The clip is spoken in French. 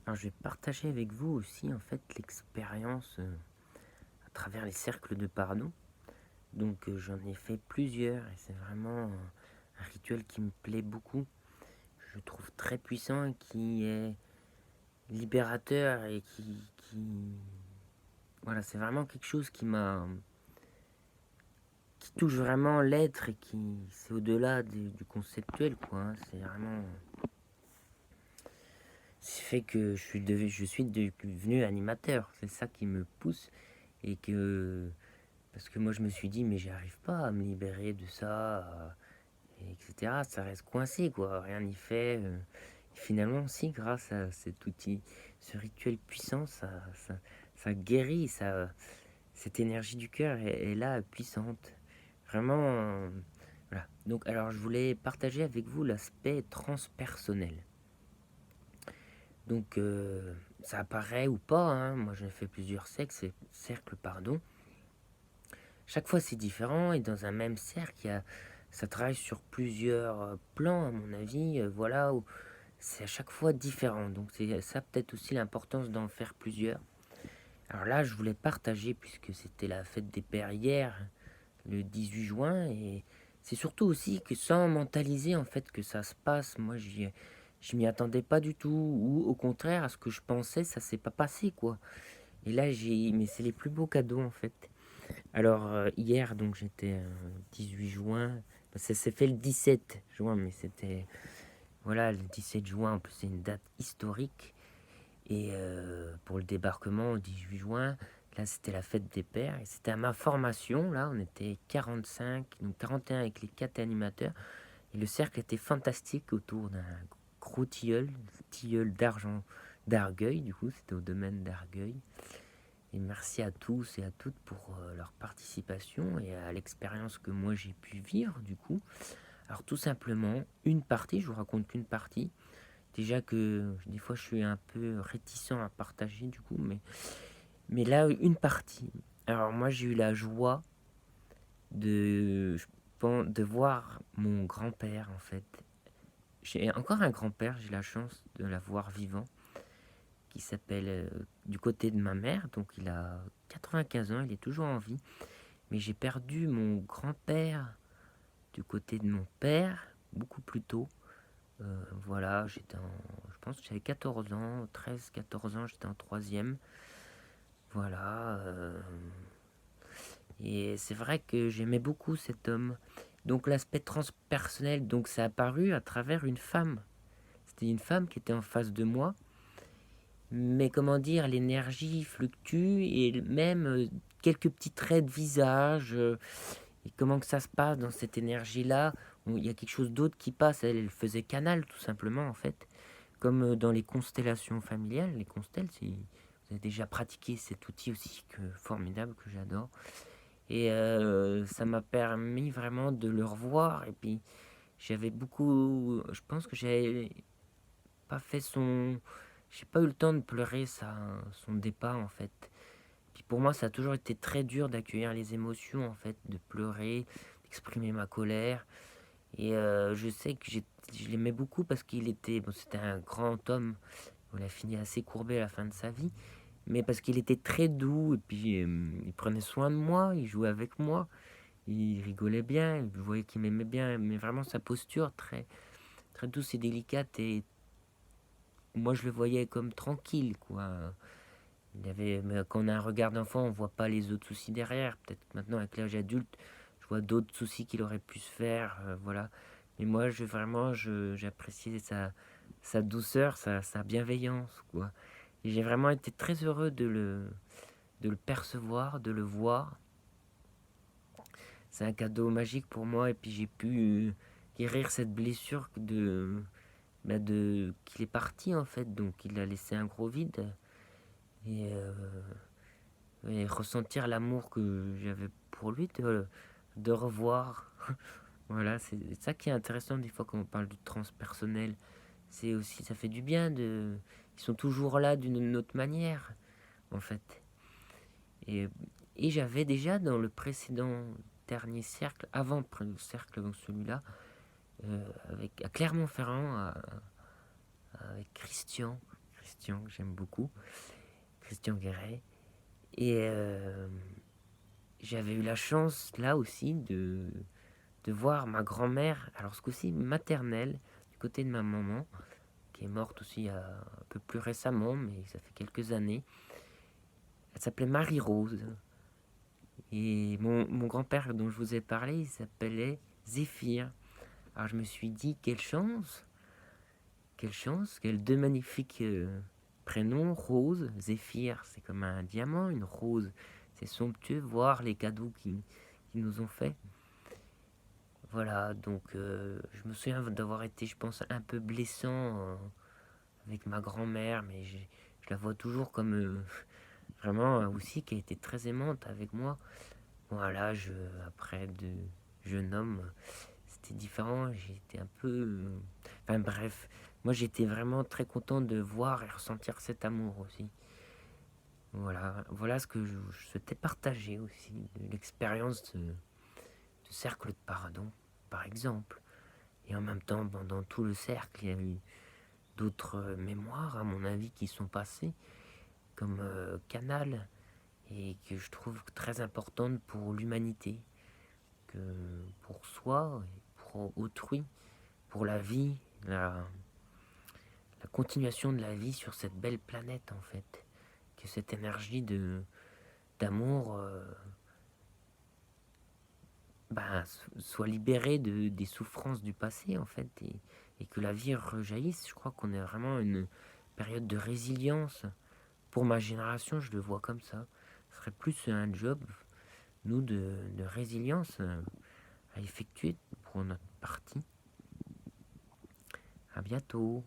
Alors, je vais partager avec vous aussi, en fait, l'expérience à travers les cercles de pardon. Donc, j'en ai fait plusieurs et c'est vraiment un rituel qui me plaît beaucoup. Je trouve très puissant et qui est libérateur et voilà, c'est vraiment quelque chose qui touche vraiment l'être et c'est au-delà du conceptuel, quoi, hein. C'est vraiment, c'est fait que je suis devenu animateur. C'est ça qui me pousse et que parce que moi, je me suis dit: «Mais j'arrive pas à me libérer de ça, et cetera. Ça reste coincé, quoi, rien n'y fait», finalement, si, grâce à cet outil, ce rituel puissant, ça guérit, cette énergie du cœur est là, puissante. Vraiment, voilà. Donc alors, je voulais partager avec vous l'aspect transpersonnel. Donc, ça apparaît ou pas, hein, moi, j'ai fait plusieurs cercles, pardon. Chaque fois, c'est différent et dans un même cercle, ça travaille sur plusieurs plans, à mon avis, voilà, où c'est à chaque fois différent. Donc, c'est ça peut-être aussi l'importance d'en faire plusieurs. Alors là, je voulais partager, puisque c'était la fête des pères hier, le 18 juin, et c'est surtout aussi que sans mentaliser en fait que ça se passe, moi je m'y attendais pas du tout, ou au contraire, à ce que je pensais, ça s'est pas passé, quoi. Et là, mais c'est les plus beaux cadeaux en fait. Alors, hier, donc j'étais 18 juin. Ça s'est fait le 17 juin, mais c'était. Voilà, le 17 juin, en plus, c'est une date historique. Et pour le débarquement, le 18 juin, là, c'était la fête des pères. Et c'était à ma formation, là, on était 45, donc 41 avec les 4 animateurs. Et le cercle était fantastique autour d'un gros tilleul d'argent d'Argueil, du coup, c'était au domaine d'Argueil. Et merci à tous et à toutes pour leur participation et à l'expérience que moi j'ai pu vivre du coup. Alors tout simplement, une partie, je vous raconte qu'une partie. Déjà que des fois je suis un peu réticent à partager du coup, mais là une partie. Alors moi j'ai eu la joie je pense, de voir mon grand-père en fait. J'ai encore un grand-père, j'ai la chance de l'avoir vivant, qui s'appelle du côté de ma mère, donc il a 95 ans, il est toujours en vie. Mais j'ai perdu mon grand-père du côté de mon père beaucoup plus tôt. Voilà, je pense que j'avais 14 ans, 13-14 ans, j'étais en troisième. Voilà. Et c'est vrai que j'aimais beaucoup cet homme. Donc l'aspect transpersonnel, donc ça a apparu à travers une femme. C'était une femme qui était en face de moi. Mais comment dire, l'énergie fluctue et même quelques petits traits de visage. Et comment que ça se passe dans cette énergie-là? Il y a quelque chose d'autre qui passe. Elle faisait canal, tout simplement, en fait. Comme dans les constellations familiales. Les constelles, vous avez déjà pratiqué cet outil aussi formidable que j'adore. Et ça m'a permis vraiment de le revoir. Et puis, j'avais beaucoup. Je pense que j'avais pas fait son. J'ai pas eu le temps de pleurer son départ, en fait. Puis pour moi, ça a toujours été très dur d'accueillir les émotions, en fait, de pleurer, d'exprimer ma colère. Et je sais que je l'aimais beaucoup parce qu'il était, bon, c'était un grand homme. Il a fini assez courbé à la fin de sa vie, mais parce qu'il était très doux et puis il prenait soin de moi, il jouait avec moi, il rigolait bien, je voyais qu'il m'aimait bien, mais vraiment sa posture très, très douce et délicate. Et moi, je le voyais comme tranquille, quoi. Mais quand on a un regard d'enfant, on voit pas les autres soucis derrière. Peut-être que maintenant, avec l'âge adulte, je vois d'autres soucis qu'il aurait pu se faire, voilà. Mais moi, j'appréciais sa douceur, sa bienveillance, quoi. Et j'ai vraiment été très heureux de le percevoir, de le voir. C'est un cadeau magique pour moi. Et puis j'ai pu guérir cette blessure qu'il est parti, en fait. Donc il a laissé un gros vide. Et ressentir l'amour que j'avais pour lui, de revoir. Voilà, c'est ça qui est intéressant des fois quand on parle du transpersonnel. C'est aussi, ça fait du bien ils sont toujours là d'une autre manière, en fait. Et, et j'avais déjà dans le précédent dernier cercle, avant le cercle, donc celui-là, à Clermont-Ferrand, avec Christian Christian, que j'aime beaucoup, Christian Guéret. Et j'avais eu la chance, là aussi, de voir ma grand-mère, alors ce coup-ci maternelle, du côté de ma maman, qui est morte aussi un peu plus récemment, mais ça fait quelques années. Elle s'appelait Marie-Rose. Et mon grand-père dont je vous ai parlé, il s'appelait Zéphyr. Alors je me suis dit, quelle chance, quels deux magnifiques prénoms, Rose, Zéphyr, c'est comme un diamant, une rose, c'est somptueux, voir les cadeaux qu'ils nous ont faits. Voilà, donc je me souviens d'avoir été, je pense, un peu blessant avec ma grand-mère, mais je la vois toujours comme vraiment aussi qui a été très aimante avec moi. Bon, à l'âge, après de jeune homme, c'était différent, j'étais un peu... enfin bref, moi j'étais vraiment très content de voir et ressentir cet amour aussi. Voilà ce que je souhaitais partager aussi, de l'expérience de cercle de pardon, par exemple. Et en même temps, dans tout le cercle, il y a eu d'autres mémoires, à mon avis, qui sont passées, comme Canal, et que je trouve très importante pour l'humanité, que pour soi, et pour autrui, pour la vie, la continuation de la vie sur cette belle planète, en fait. Que cette énergie d'amour soit libérée des souffrances du passé, en fait, et que la vie rejaillisse. Je crois qu'on est vraiment une période de résilience. Pour ma génération, je le vois comme ça. Ce serait plus un job, nous, de résilience à effectuer pour notre partie. À bientôt.